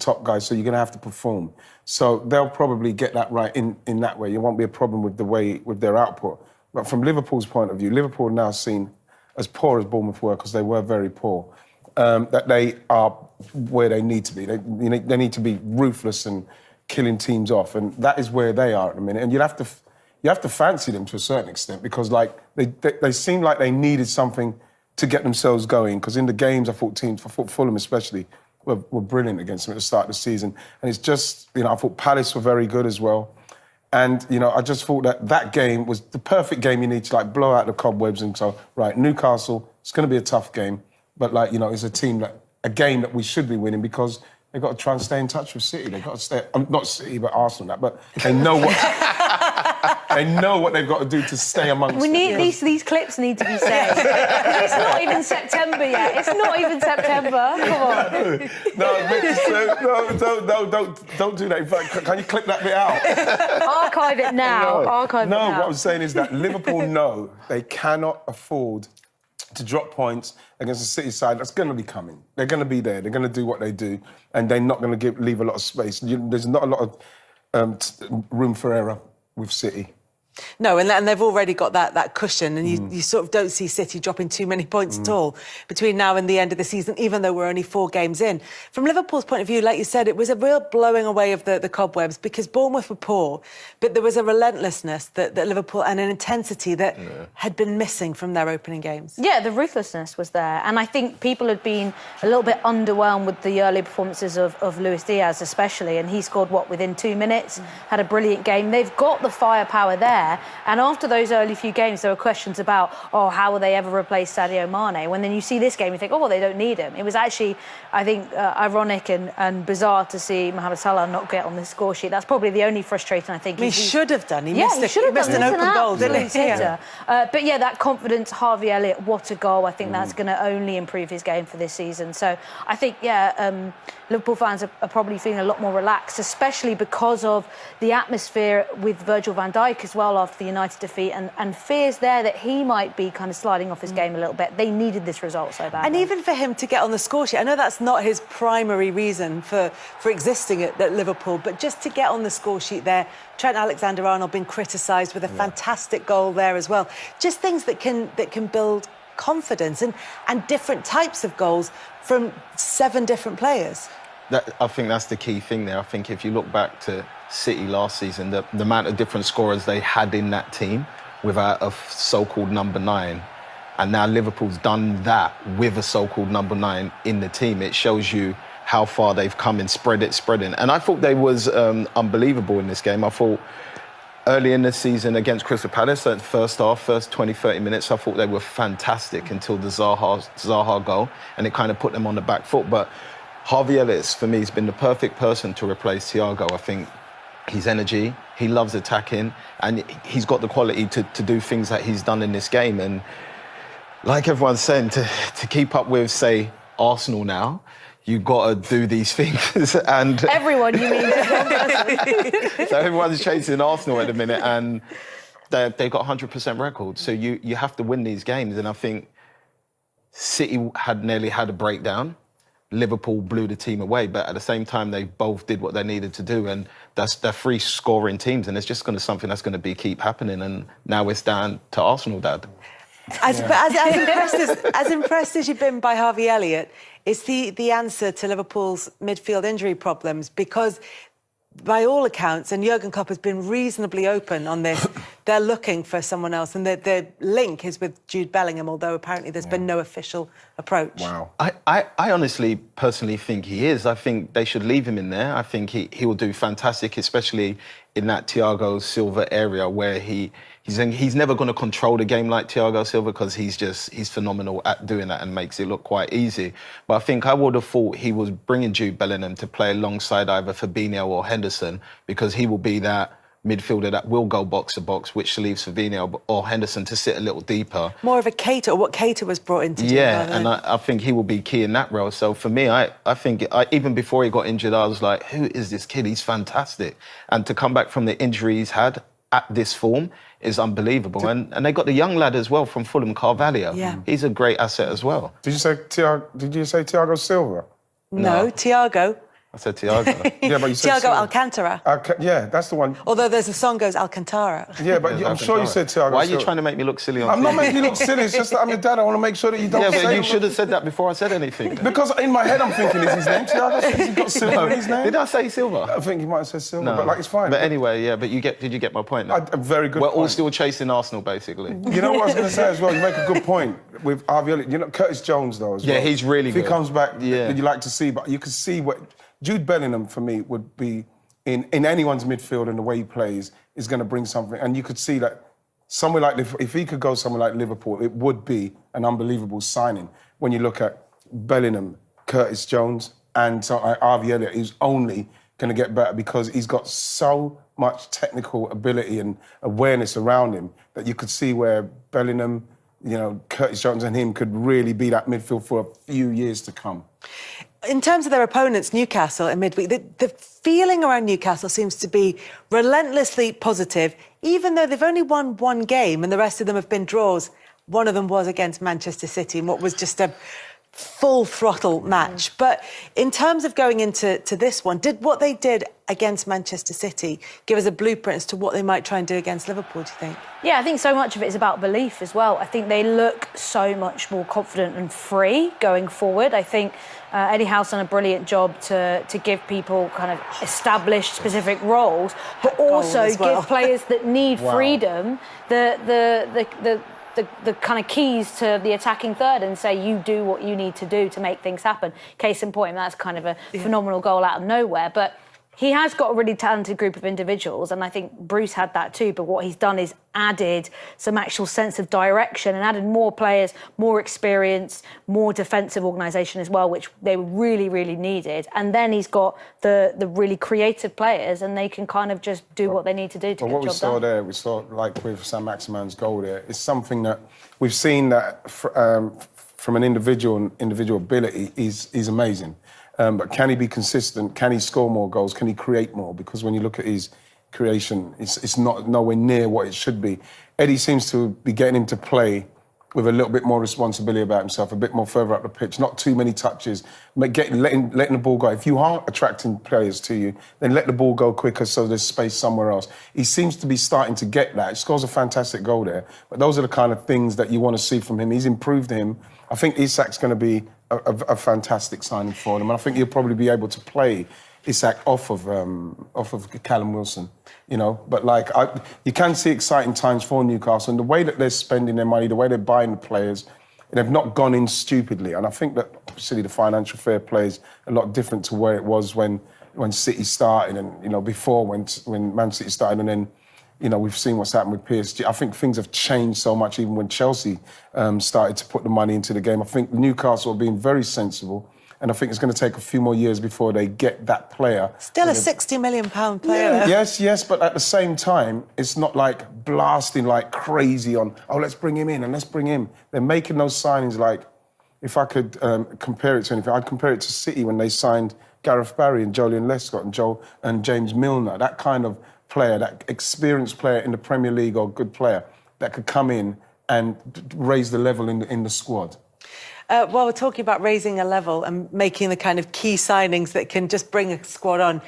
top guys, so you're going to have to perform. So they'll probably get that right in that way. It won't be a problem with their output. But from Liverpool's point of view, Liverpool are now seen as poor as Bournemouth were, because they were very poor, that they are where they need to be. They need to be ruthless and killing teams off, and that is where they are at the minute. And you have to fancy them to a certain extent, because like they seem like they needed something to get themselves going. Because in the games, I thought Fulham especially were brilliant against them at the start of the season. And it's just, I thought Palace were very good as well. And, I just thought that game was the perfect game you need to, like, blow out the cobwebs and so, right, Newcastle, it's going to be a tough game. But, like, it's a game that we should be winning, because they've got to try and stay in touch with City. They've got to stay, not City, but Arsenal, but they know what they've got to do to stay amongst We need these clips need to be saved. It's not even September yet. It's not even September. Come on. Don't do that. In fact, can you clip that bit out? Archive it now. Archive it now. No, what I'm saying is that Liverpool know they cannot afford to drop points against the City side that's going to be coming. They're going to be there. They're going to do what they do, and they're not going to leave a lot of space. There's not a lot of room for error with City. No, and they've already got that cushion, and you sort of don't see City dropping too many points at all between now and the end of the season, even though we're only 4 games in. From Liverpool's point of view, like you said, it was a real blowing away of the cobwebs, because Bournemouth were poor, but there was a relentlessness that Liverpool, and an intensity that had been missing from their opening games. Yeah, the ruthlessness was there, and I think people had been a little bit underwhelmed with the early performances of Luis Diaz especially, and he scored, within 2 minutes, had a brilliant game. They've got the firepower there. And after those early few games, there were questions about, how will they ever replace Sadio Mane? When then you see this game, you think, they don't need him. It was actually, I think, ironic and bizarre to see Mohamed Salah not get on the score sheet. That's probably the only frustrating, I think. He should have done. He missed an open goal, didn't he? But yeah, that confidence, Harvey Elliott, what a goal. I think that's going to only improve his game for this season. So I think, Liverpool fans are probably feeling a lot more relaxed, especially because of the atmosphere with Virgil van Dijk as well after the United defeat, and fears there that he might be kind of sliding off his game a little bit. They needed this result so badly. And even for him to get on the score sheet, I know that's not his primary reason for existing at Liverpool, but just to get on the score sheet there, Trent Alexander-Arnold been criticised with a fantastic goal there as well. Just things that can build confidence and different types of goals from 7 different players. I think that's the key thing there. I think if you look back to City last season, the amount of different scorers they had in that team without a so-called number 9, and now Liverpool's done that with a so-called number 9 in the team. It shows you how far they've come and spreading. And I thought they was unbelievable in this game. I thought early in the season against Crystal Palace, that first half, first 20, 30 minutes, I thought they were fantastic until the Zaha goal, and it kind of put them on the back foot. But Harvey Elliott, for me, has been the perfect person to replace Thiago. I think his energy, he loves attacking, and he's got the quality to do things that he's done in this game. And like everyone's saying, to keep up with, say, Arsenal now, you've got to do these things. And everyone, you mean? One person. So everyone's chasing Arsenal at the minute, and they've got 100% record. So you have to win these games. And I think City had nearly had a breakdown. Liverpool blew the team away, but at the same time, they both did what they needed to do, and they're 3 scoring teams, and it's just going to something that's going to keep happening. And now it's down to Arsenal, Dad. As impressed as you've been by Harvey Elliott, it's the answer to Liverpool's midfield injury problems, because by all accounts, and Jurgen Klopp has been reasonably open on this, they're looking for someone else, and the link is with Jude Bellingham, although apparently there's been no official approach. Wow. I honestly, personally think he is. I think they should leave him in there. I think he will do fantastic, especially in that Thiago Silva area where he's never going to control the game like Thiago Silva, because he's phenomenal at doing that and makes it look quite easy. But I think I would have thought he was bringing Jude Bellingham to play alongside either Fabinho or Henderson, because he will be that midfielder that will go box to box, which leaves Fabinho or Henderson to sit a little deeper. More of a Keita, or what Keita was brought in to do. Yeah, and I think he will be key in that role. So for me, I think even before he got injured, I was like, who is this kid? He's fantastic. And to come back from the injury he's had at this form is unbelievable. And they got the young lad as well from Fulham, Carvalho. Yeah. He's a great asset as well. Did you say Thiago Silva? No, Thiago. I said Thiago. Yeah, but you said Thiago Silva. Alcantara. Yeah, that's the one. Although there's a song goes Alcantara. Yeah, but I'm sure you said Thiago. Why are you Silva. trying to make me look silly on I'm not TV? making you look silly. It's just that I'm your dad. I want to make sure that you don't Yeah, say but you it. should have said that before I said anything. Because in my head I'm thinking, is his name Thiago? He's got Silva in his name. Did I say Silva? I think he might have said Silva, but like it's fine. But anyway, yeah. But did you get my point? Now? A very good We're point. all still chasing Arsenal, basically. You know what I was going to say as well? You make a good point with Harvey Elliott. You know, Curtis Jones, though, as well. Yeah, he's really good. If he comes back, Yeah. you like to see, but you can see what... Jude Bellingham, for me, would be in anyone's midfield, and the way he plays is going to bring something. And you could see that somewhere like... If he could go somewhere like Liverpool, it would be an unbelievable signing. When you look at Bellingham, Curtis Jones, and so Harvey Elliott, he's only going to get better because he's got so much technical ability and awareness around him that you could see where Bellingham, you know, Curtis Jones and him could really be that midfield for a few years to come. In terms of their opponents, Newcastle in midweek, the feeling around Newcastle seems to be relentlessly positive, even though they've only won one game and the rest of them have been draws. One of them was against Manchester City in what was just a full throttle match. But in terms of going into this one, did what they did against Manchester City give us a blueprint as to what they might try and do against Liverpool, do you think? Yeah, I think so much of it is about belief as well. I think they look so much more confident and free going forward. I think Eddie Howe's done a brilliant job to give people kind of established specific roles, but also give players that need freedom the kind of keys to the attacking third and say, you do what you need to do to make things happen. Case in point, that's kind of a phenomenal goal out of nowhere. But he has got a really talented group of individuals, and I think Bruce had that too. But what he's done is added some actual sense of direction and added more players, more experience, more defensive organisation as well, which they really, really needed. And then he's got the really creative players, and they can kind of just do what they need to do to get the job done. What we saw there, we saw like with Saint-Maximin's goal there, is something that we've seen that from an individual ability is amazing. But can he be consistent? Can he score more goals? Can he create more? Because when you look at his creation, it's not nowhere near what it should be. Eddie seems to be getting him to play with a little bit more responsibility about himself, a bit more further up the pitch, not too many touches, letting the ball go. If you aren't attracting players to you, then let the ball go quicker so there's space somewhere else. He seems to be starting to get that. He scores a fantastic goal there. But those are the kind of things that you want to see from him. He's improved him. I think Isak's going to be a fantastic signing for them. And I think he'll probably be able to play Isak off of Callum Wilson, you know. But you can see exciting times for Newcastle, and the way that they're spending their money, the way they're buying the players, they've not gone in stupidly. And I think that obviously the financial fair play is a lot different to where it was when City started, and you know before when Man City started, and then. You know, we've seen what's happened with PSG. I think things have changed so much even when Chelsea started to put the money into the game. I think Newcastle are being very sensible, and I think it's going to take a few more years before they get that player. Still a £60 million player. Yeah, yes, but at the same time, it's not like blasting like crazy on, oh, let's bring him in and let's bring him. They're making those signings like, if I could compare it to anything, I'd compare it to City when they signed Gareth Barry and Joleon Lescott and James Milner, that kind of player, that experienced player in the Premier League or good player that could come in and raise the level in the squad. While we're talking about raising a level and making the kind of key signings that can just bring a squad on,